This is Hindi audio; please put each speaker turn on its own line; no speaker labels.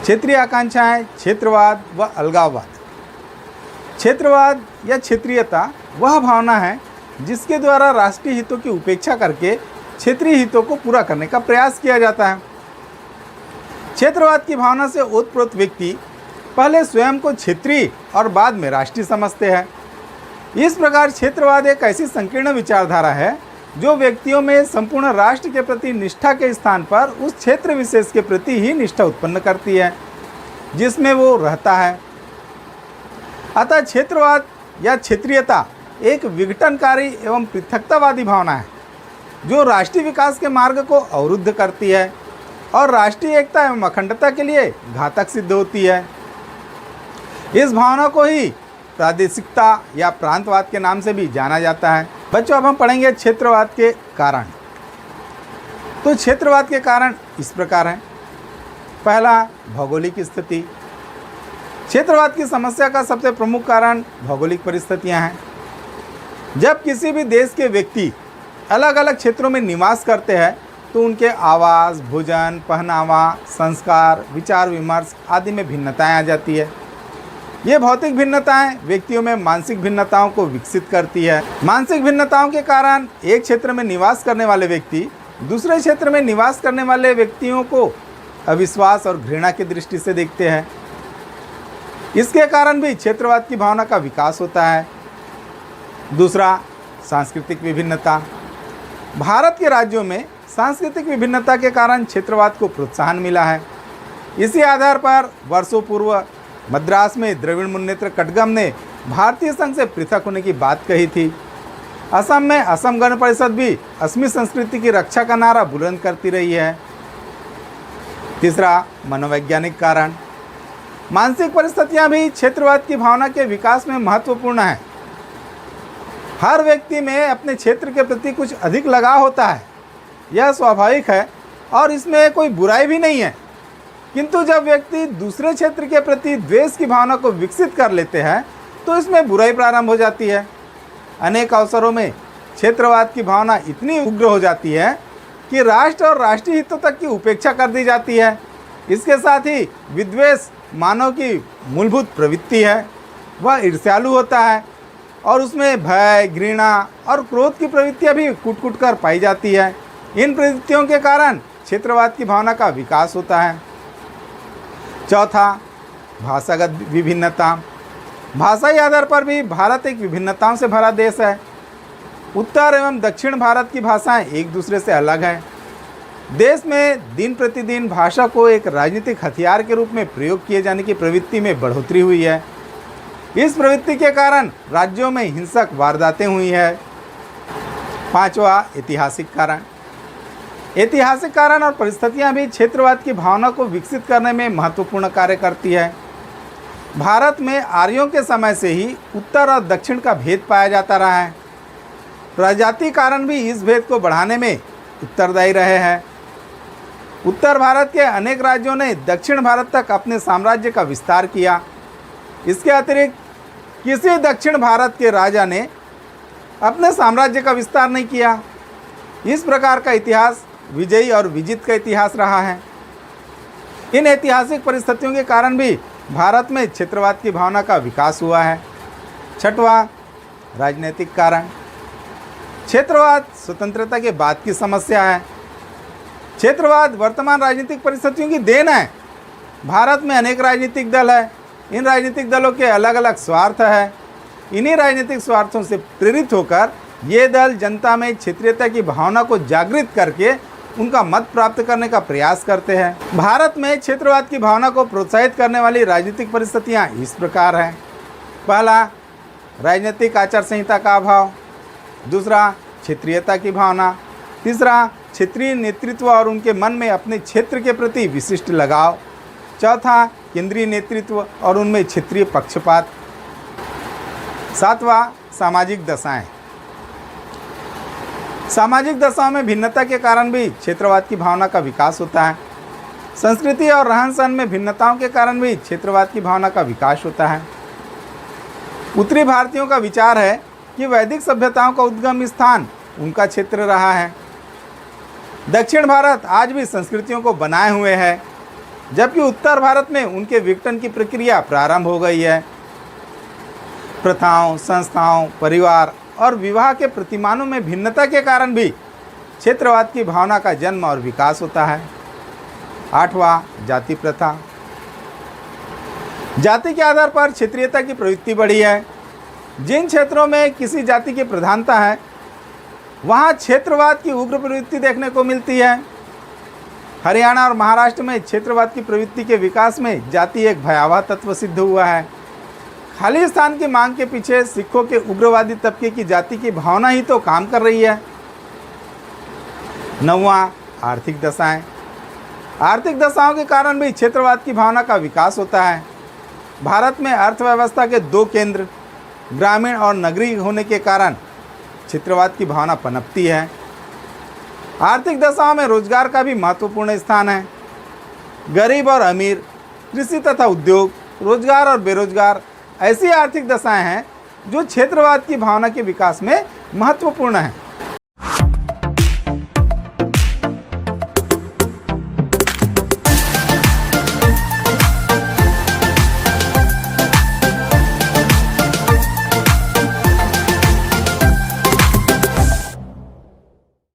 क्षेत्रीय आकांक्षाएं, क्षेत्रवाद व अलगाववाद। क्षेत्रवाद या क्षेत्रीयता वह भावना है जिसके द्वारा राष्ट्रीय हितों की उपेक्षा करके क्षेत्रीय हितों को पूरा करने का प्रयास किया जाता है। क्षेत्रवाद की भावना से ओतप्रोत व्यक्ति पहले स्वयं को क्षेत्रीय और बाद में राष्ट्रीय समझते हैं। इस प्रकार क्षेत्रवाद एक ऐसी संकीर्ण विचारधारा है जो व्यक्तियों में संपूर्ण राष्ट्र के प्रति निष्ठा के स्थान पर उस क्षेत्र विशेष के प्रति ही निष्ठा उत्पन्न करती है जिसमें वो रहता है। अतः क्षेत्रवाद या क्षेत्रीयता एक विघटनकारी एवं पृथकतावादी भावना है जो राष्ट्रीय विकास के मार्ग को अवरुद्ध करती है और राष्ट्रीय एकता एवं अखंडता के लिए घातक सिद्ध होती है। इस भावना को ही प्रादेशिकता या प्रांतवाद के नाम से भी जाना जाता है। बच्चों, अब हम पढ़ेंगे क्षेत्रवाद के कारण। तो क्षेत्रवाद के कारण इस प्रकार हैं। पहला, भौगोलिक स्थिति। क्षेत्रवाद की समस्या का सबसे प्रमुख कारण भौगोलिक परिस्थितियां हैं। जब किसी भी देश के व्यक्ति अलग अलग क्षेत्रों में निवास करते हैं तो उनके आवास, भोजन, पहनावा, संस्कार, विचार विमर्श आदि में भिन्नताएं आ जाती है। ये भौतिक भिन्नताएं व्यक्तियों में मानसिक भिन्नताओं को विकसित करती है। मानसिक भिन्नताओं के कारण एक क्षेत्र में निवास करने वाले व्यक्ति दूसरे क्षेत्र में निवास करने वाले व्यक्तियों को अविश्वास और घृणा की दृष्टि से देखते हैं। इसके कारण भी क्षेत्रवाद की भावना का विकास होता है। दूसरा, सांस्कृतिक विभिन्नता। भारत के राज्यों में सांस्कृतिक विभिन्नता के कारण क्षेत्रवाद को प्रोत्साहन मिला है। इसी आधार पर वर्षों पूर्व मद्रास में द्रविड़ मुन्नेत्र कटगम ने भारतीय संघ से पृथक होने की बात कही थी। असम में असम गण परिषद भी असमी संस्कृति की रक्षा का नारा बुलंद करती रही है। तीसरा, मनोवैज्ञानिक कारण। मानसिक परिस्थितियां भी क्षेत्रवाद की भावना के विकास में महत्वपूर्ण हैं। हर व्यक्ति में अपने क्षेत्र के प्रति कुछ अधिक लगाव होता है, यह स्वाभाविक है और इसमें कोई बुराई भी नहीं है। किंतु जब व्यक्ति दूसरे क्षेत्र के प्रति द्वेष की भावना को विकसित कर लेते हैं तो इसमें बुराई प्रारंभ हो जाती है। अनेक अवसरों में क्षेत्रवाद की भावना इतनी उग्र हो जाती है कि राष्ट्र और राष्ट्रीय हितों तक की उपेक्षा कर दी जाती है। इसके साथ ही विद्वेष मानव की मूलभूत प्रवृत्ति है। वह ईर्ष्यालु होता है और उसमें भय, घृणा और क्रोध की प्रवृत्तियां भी कूट कूट कर पाई जाती है। इन प्रवृत्तियों के कारण क्षेत्रवाद की भावना का विकास होता है। चौथा, भाषागत विभिन्नता। भाषाई आधार पर भी भारत एक विभिन्नताओं से भरा देश है। उत्तर एवं दक्षिण भारत की भाषाएं एक दूसरे से अलग हैं। देश में दिन प्रतिदिन भाषा को एक राजनीतिक हथियार के रूप में प्रयोग किए जाने की प्रवृत्ति में बढ़ोतरी हुई है। इस प्रवृत्ति के कारण राज्यों में हिंसक वारदातें हुई है। पांचवा, ऐतिहासिक कारण। ऐतिहासिक कारण और परिस्थितियां भी क्षेत्रवाद की भावना को विकसित करने में महत्वपूर्ण कार्य करती है। भारत में आर्यों के समय से ही उत्तर और दक्षिण का भेद पाया जाता रहा है। प्रजाति कारण भी इस भेद को बढ़ाने में उत्तरदायी रहे हैं। उत्तर भारत के अनेक राज्यों ने दक्षिण भारत तक अपने साम्राज्य का विस्तार किया। इसके अतिरिक्त किसी दक्षिण भारत के राजा ने अपने साम्राज्य का विस्तार नहीं किया। इस प्रकार का इतिहास विजयी और विजित का इतिहास रहा है। इन ऐतिहासिक परिस्थितियों के कारण भी भारत में क्षेत्रवाद की भावना का विकास हुआ है। छठवां, राजनीतिक कारण। क्षेत्रवाद स्वतंत्रता के बाद की समस्या है। क्षेत्रवाद वर्तमान राजनीतिक परिस्थितियों की देन है। भारत में अनेक राजनीतिक दल है। इन राजनीतिक दलों के अलग अलग स्वार्थ है। इन्हीं राजनीतिक स्वार्थों से प्रेरित होकर ये दल जनता में क्षेत्रीयता की भावना को जागृत करके उनका मत प्राप्त करने का प्रयास करते हैं। भारत में क्षेत्रवाद की भावना को प्रोत्साहित करने वाली राजनीतिक परिस्थितियां इस प्रकार हैं। पहला, राजनीतिक आचार संहिता का अभाव। दूसरा, क्षेत्रीयता की भावना। तीसरा, क्षेत्रीय नेतृत्व और उनके मन में अपने क्षेत्र के प्रति विशिष्ट लगाव। चौथा, केंद्रीय नेतृत्व और उनमें क्षेत्रीय पक्षपात। सातवां, सामाजिक दशाएं। सामाजिक दशाओं में भिन्नता के कारण भी क्षेत्रवाद की भावना का विकास होता है। संस्कृति और रहन सहन में भिन्नताओं के कारण भी क्षेत्रवाद की भावना का विकास होता है। उत्तरी भारतीयों का विचार है कि वैदिक सभ्यताओं का उद्गम स्थान उनका क्षेत्र रहा है। दक्षिण भारत आज भी संस्कृतियों को बनाए हुए है। जबकि उत्तर भारत में उनके विघटन की प्रक्रिया प्रारंभ हो गई है। प्रथाओं, संस्थाओं, परिवार और विवाह के प्रतिमानों में भिन्नता के कारण भी क्षेत्रवाद की भावना का जन्म और विकास होता है। 8वां, जाति प्रथा। जाति के आधार पर क्षेत्रीयता की प्रवृत्ति बढ़ी है। जिन क्षेत्रों में किसी जाति की प्रधानता है वहाँ क्षेत्रवाद की उग्र प्रवृत्ति देखने को मिलती है। हरियाणा और महाराष्ट्र में क्षेत्रवाद की प्रवृत्ति के विकास में जाति एक भयावह तत्व सिद्ध हुआ है। खाली स्थान की मांग के पीछे सिखों के उग्रवादी तबके की जाति की भावना ही तो काम कर रही है। 9वां, आर्थिक दशाएं। आर्थिक दशाओं के कारण भी क्षेत्रवाद की भावना का विकास होता है। भारत में अर्थव्यवस्था के दो केंद्र ग्रामीण और नगरीय होने के कारण क्षेत्रवाद की भावना पनपती है। आर्थिक दशाओं में रोजगार का भी महत्वपूर्ण स्थान है। गरीब और अमीर, कृषि तथा उद्योग, रोजगार और बेरोजगार ऐसी आर्थिक दशाएं हैं जो क्षेत्रवाद की भावना के विकास में महत्वपूर्ण हैं।